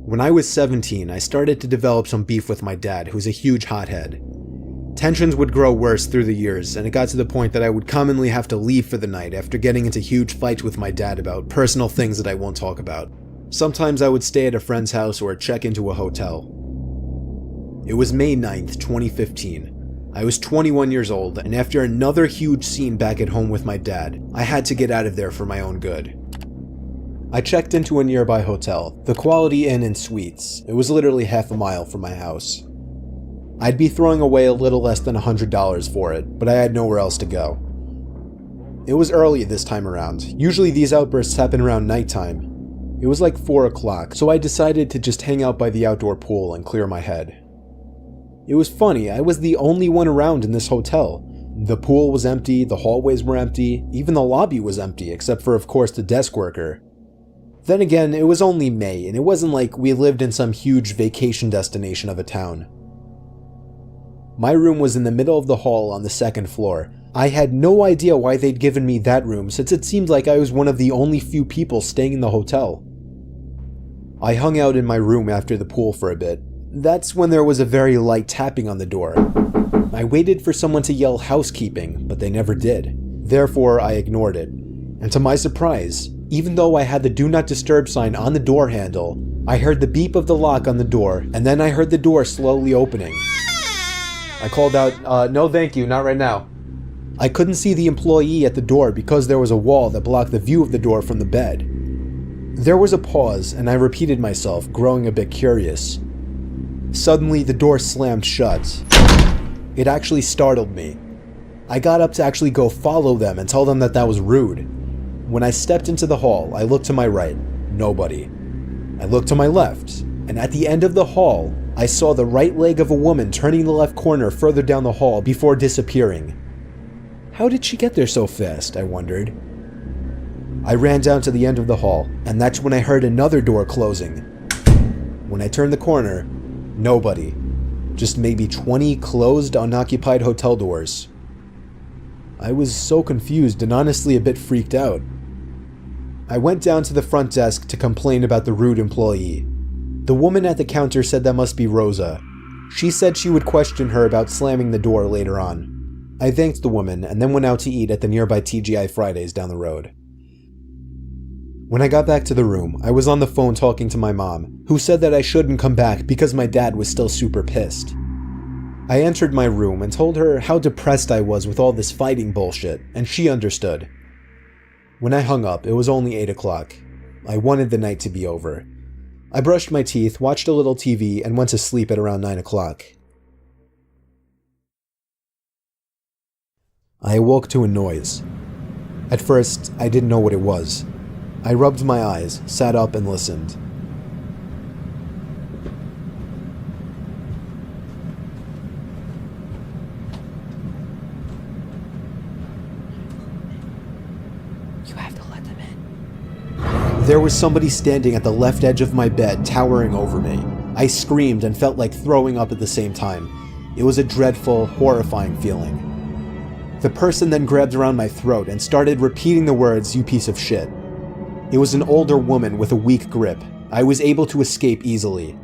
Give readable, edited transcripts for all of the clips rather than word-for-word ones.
When I was 17, I started to develop some beef with my dad, who's a huge hothead. Tensions would grow worse through the years, and it got to the point that I would commonly have to leave for the night after getting into huge fights with my dad about personal things that I won't talk about. Sometimes I would stay at a friend's house or check into a hotel. It was May 9th, 2015. I was 21 years old, and after another huge scene back at home with my dad, I had to get out of there for my own good. I checked into a nearby hotel, the Quality Inn and Suites. It was literally half a mile from my house. I'd be throwing away a little less than $100 for it, but I had nowhere else to go. It was early this time around. Usually these outbursts happen around nighttime. It was like 4 o'clock, so I decided to just hang out by the outdoor pool and clear my head. It was funny, I was the only one around in this hotel. The pool was empty, the hallways were empty, even the lobby was empty, except for, of course, the desk worker. Then again, it was only May, and it wasn't like we lived in some huge vacation destination of a town. My room was in the middle of the hall on the second floor. I had no idea why they'd given me that room, since it seemed like I was one of the only few people staying in the hotel. I hung out in my room after the pool for a bit. That's when there was a very light tapping on the door. I waited for someone to yell housekeeping, but they never did. Therefore, I ignored it. And to my surprise, even though I had the do not disturb sign on the door handle, I heard the beep of the lock on the door, and then I heard the door slowly opening. I called out, no thank you, not right now. I couldn't see the employee at the door because there was a wall that blocked the view of the door from the bed. There was a pause, and I repeated myself, growing a bit curious. Suddenly, the door slammed shut. It actually startled me. I got up to actually go follow them and tell them that that was rude. When I stepped into the hall, I looked to my right. Nobody. I looked to my left, and at the end of the hall, I saw the right leg of a woman turning the left corner further down the hall before disappearing. How did she get there so fast, I wondered. I ran down to the end of the hall, and that's when I heard another door closing. When I turned the corner, nobody. Just maybe 20 closed, unoccupied hotel doors. I was so confused and honestly a bit freaked out. I went down to the front desk to complain about the rude employee. The woman at the counter said that must be Rosa. She said she would question her about slamming the door later on. I thanked the woman and then went out to eat at the nearby TGI Fridays down the road. When I got back to the room, I was on the phone talking to my mom, who said that I shouldn't come back because my dad was still super pissed. I entered my room and told her how depressed I was with all this fighting bullshit, and she understood. When I hung up, it was only 8 o'clock. I wanted the night to be over. I brushed my teeth, watched a little TV, and went to sleep at around 9 o'clock. I awoke to a noise. At first, I didn't know what it was. I rubbed my eyes, sat up, and listened. You have to let them in. There was somebody standing at the left edge of my bed, towering over me. I screamed and felt like throwing up at the same time. It was a dreadful, horrifying feeling. The person then grabbed around my throat and started repeating the words, "You piece of shit." It was an older woman with a weak grip. I was able to escape easily.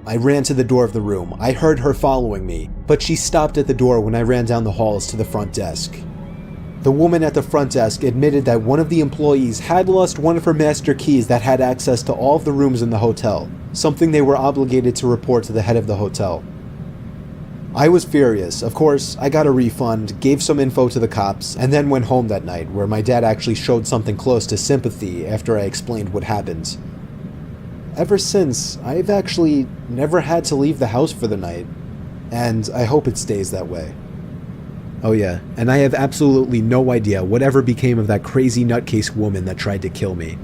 I ran to the door of the room. I heard her following me, but she stopped at the door when I ran down the halls to the front desk. The woman at the front desk admitted that one of the employees had lost one of her master keys that had access to all of the rooms in the hotel, something they were obligated to report to the head of the hotel. I was furious. Of course, I got a refund, gave some info to the cops, and then went home that night, where my dad actually showed something close to sympathy after I explained what happened. Ever since, I've actually never had to leave the house for the night, and I hope it stays that way. Oh yeah, and I have absolutely no idea whatever became of that crazy nutcase woman that tried to kill me.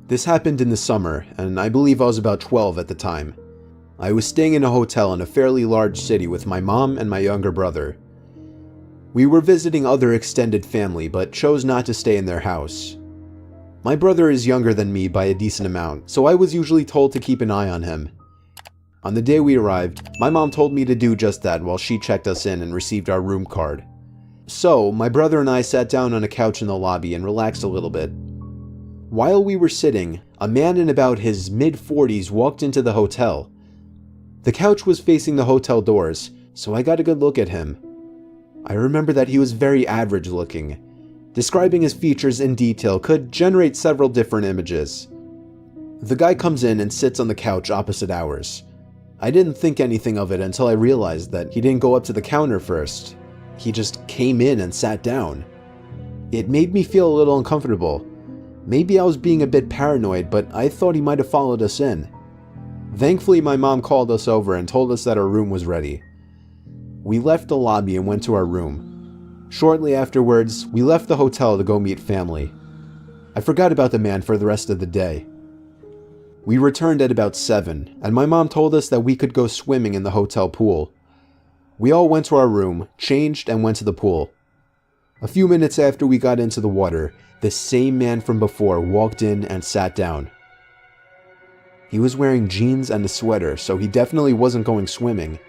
This happened in the summer, and I believe I was about 12 at the time. I was staying in a hotel in a fairly large city with my mom and my younger brother. We were visiting other extended family, but chose not to stay in their house. My brother is younger than me by a decent amount, so I was usually told to keep an eye on him. On the day we arrived, my mom told me to do just that while she checked us in and received our room card. So, my brother and I sat down on a couch in the lobby and relaxed a little bit. While we were sitting, a man in about his mid-40s walked into the hotel. The couch was facing the hotel doors, so I got a good look at him. I remember that he was very average looking. Describing his features in detail could generate several different images. The guy comes in and sits on the couch opposite ours. I didn't think anything of it until I realized that he didn't go up to the counter first. He just came in and sat down. It made me feel a little uncomfortable. Maybe I was being a bit paranoid, but I thought he might have followed us in. Thankfully, my mom called us over and told us that our room was ready. We left the lobby and went to our room. Shortly afterwards, we left the hotel to go meet family. I forgot about the man for the rest of the day. We returned at about 7, and my mom told us that we could go swimming in the hotel pool. We all went to our room, changed, and went to the pool. A few minutes after we got into the water, the same man from before walked in and sat down. He was wearing jeans and a sweater, so he definitely wasn't going swimming.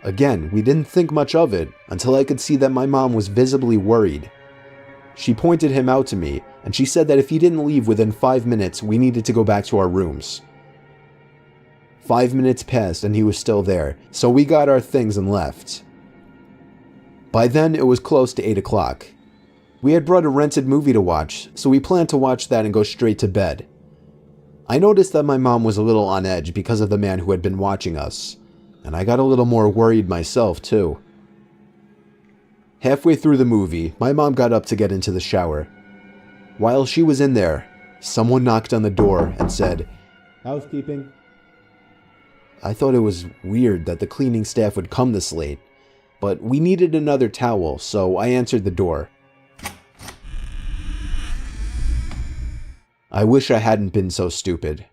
Again, we didn't think much of it until I could see that my mom was visibly worried. She pointed him out to me, and she said that if he didn't leave within 5 minutes, we needed to go back to our rooms. 5 minutes passed and he was still there, so we got our things and left. By then, it was close to 8 o'clock. We had brought a rented movie to watch, so we planned to watch that and go straight to bed. I noticed that my mom was a little on edge because of the man who had been watching us, and I got a little more worried myself too. Halfway through the movie, my mom got up to get into the shower. While she was in there, someone knocked on the door and said, "Housekeeping." I thought it was weird that the cleaning staff would come this late, but we needed another towel, so I answered the door. I wish I hadn't been so stupid.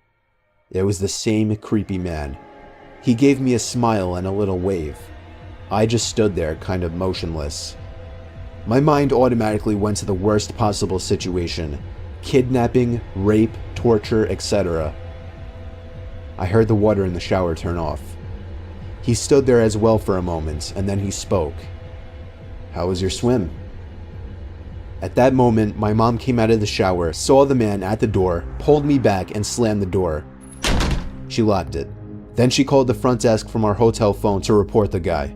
It was the same creepy man. He gave me a smile and a little wave. I just stood there, kind of motionless. My mind automatically went to the worst possible situation: kidnapping, rape, torture, etc. I heard the water in the shower turn off. He stood there as well for a moment, and then he spoke. "How was your swim?" At that moment, my mom came out of the shower, saw the man at the door, pulled me back, and slammed the door. She locked it. Then she called the front desk from our hotel phone to report the guy.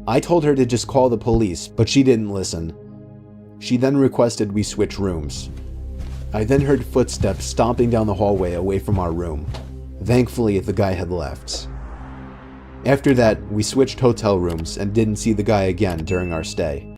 I told her to just call the police, but she didn't listen. She then requested we switch rooms. I then heard footsteps stomping down the hallway away from our room. Thankfully, the guy had left. After that, we switched hotel rooms and didn't see the guy again during our stay.